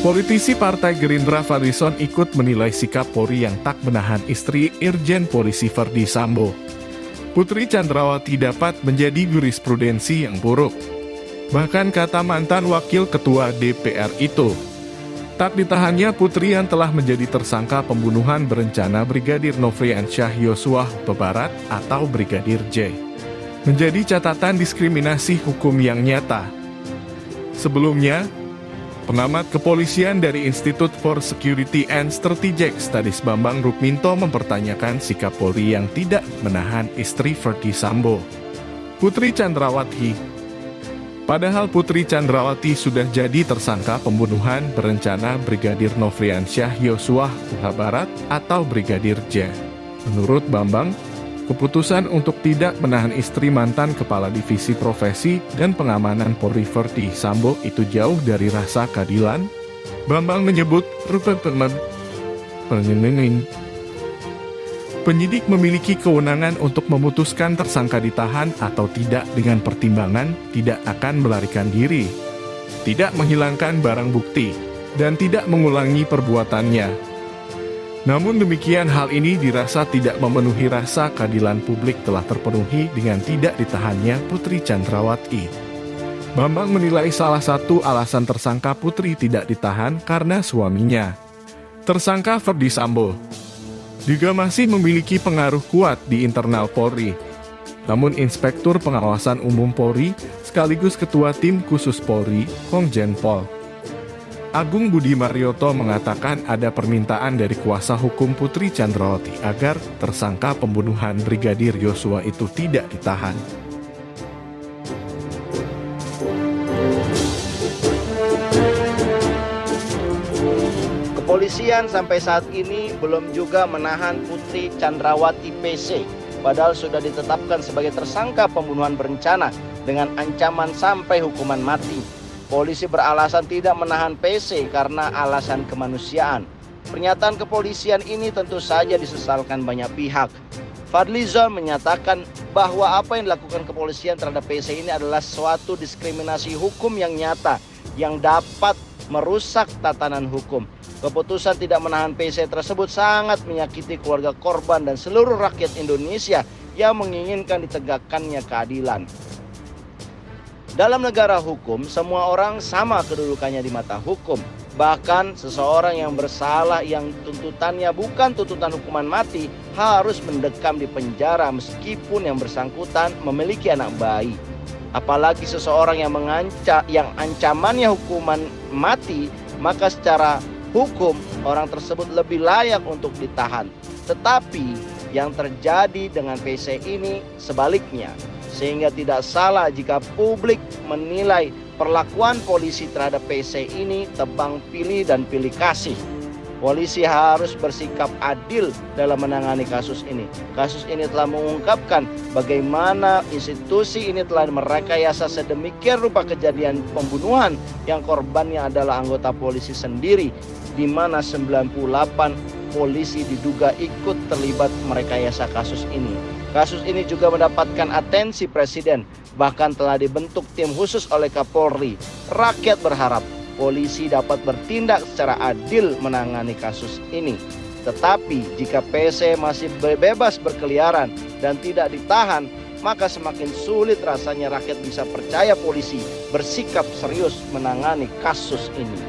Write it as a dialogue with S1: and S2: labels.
S1: Politisi Partai Gerindra Fadlizon ikut menilai sikap Polri yang tak menahan istri Irjen Polisi Verdi Sambo. Putri Chandrawati dapat menjadi jurisprudensi yang buruk. Bahkan kata mantan wakil ketua DPR itu, tak ditahannya Putri yang telah menjadi tersangka pembunuhan berencana Brigadir Nofriansyah Yosua Huta Barat atau Brigadir J. menjadi catatan diskriminasi hukum yang nyata. Sebelumnya, pengamat kepolisian dari Institute for Security and Strategic Studies Bambang Rukminto mempertanyakan sikap Polri yang tidak menahan istri Verdi Sambo, Putri Chandrawati. Padahal Putri Chandrawati sudah jadi tersangka pembunuhan berencana Brigadir Nofriansyah Yosua Huta Barat atau Brigadir J. Menurut Bambang, keputusan untuk tidak menahan istri mantan Kepala Divisi Profesi dan Pengamanan Polri Verdi Sambo itu jauh dari rasa keadilan. Bambang menyebut penyidik memiliki kewenangan untuk memutuskan tersangka ditahan atau tidak dengan pertimbangan tidak akan melarikan diri, tidak menghilangkan barang bukti, dan tidak mengulangi perbuatannya. Namun demikian, hal ini dirasa tidak memenuhi rasa keadilan publik telah terpenuhi dengan tidak ditahannya Putri Chandrawati. Bambang menilai salah satu alasan tersangka Putri tidak ditahan karena suaminya, tersangka Verdi Sambo, juga masih memiliki pengaruh kuat di internal Polri. Namun Inspektur Pengawasan Umum Polri sekaligus Ketua Tim Khusus Polri, Komjen Pol Agung Budi Marioto mengatakan ada permintaan dari kuasa hukum Putri Chandrawati agar tersangka pembunuhan Brigadir Yosua itu tidak ditahan.
S2: Kepolisian sampai saat ini belum juga menahan Putri Chandrawati PC, padahal sudah ditetapkan sebagai tersangka pembunuhan berencana dengan ancaman sampai hukuman mati. Polisi beralasan tidak menahan PC karena alasan kemanusiaan. Pernyataan kepolisian ini tentu saja disesalkan banyak pihak. Fadlizon menyatakan bahwa apa yang dilakukan kepolisian terhadap PC ini adalah suatu diskriminasi hukum yang nyata yang dapat merusak tatanan hukum. Keputusan tidak menahan PC tersebut sangat menyakiti keluarga korban dan seluruh rakyat Indonesia yang menginginkan ditegakkannya keadilan. Dalam negara hukum, semua orang sama kedudukannya di mata hukum. Bahkan seseorang yang bersalah yang tuntutannya bukan tuntutan hukuman mati harus mendekam di penjara meskipun yang bersangkutan memiliki anak bayi. Apalagi seseorang yang ancamannya hukuman mati, maka secara hukum orang tersebut lebih layak untuk ditahan. Tetapi yang terjadi dengan PC ini sebaliknya, sehingga tidak salah jika publik menilai perlakuan polisi terhadap PC ini tebang pilih dan pilih kasih. Polisi harus bersikap adil dalam menangani kasus ini. Kasus ini telah mengungkapkan bagaimana institusi ini telah merekayasa sedemikian rupa kejadian pembunuhan yang korbannya adalah anggota polisi sendiri, di mana 98 polisi diduga ikut terlibat merekayasa kasus ini. Kasus ini juga mendapatkan atensi Presiden, bahkan telah dibentuk tim khusus oleh Kapolri. Rakyat berharap polisi dapat bertindak secara adil menangani kasus ini. Tetapi jika PC masih bebas berkeliaran dan tidak ditahan, maka semakin sulit rasanya rakyat bisa percaya polisi bersikap serius menangani kasus ini.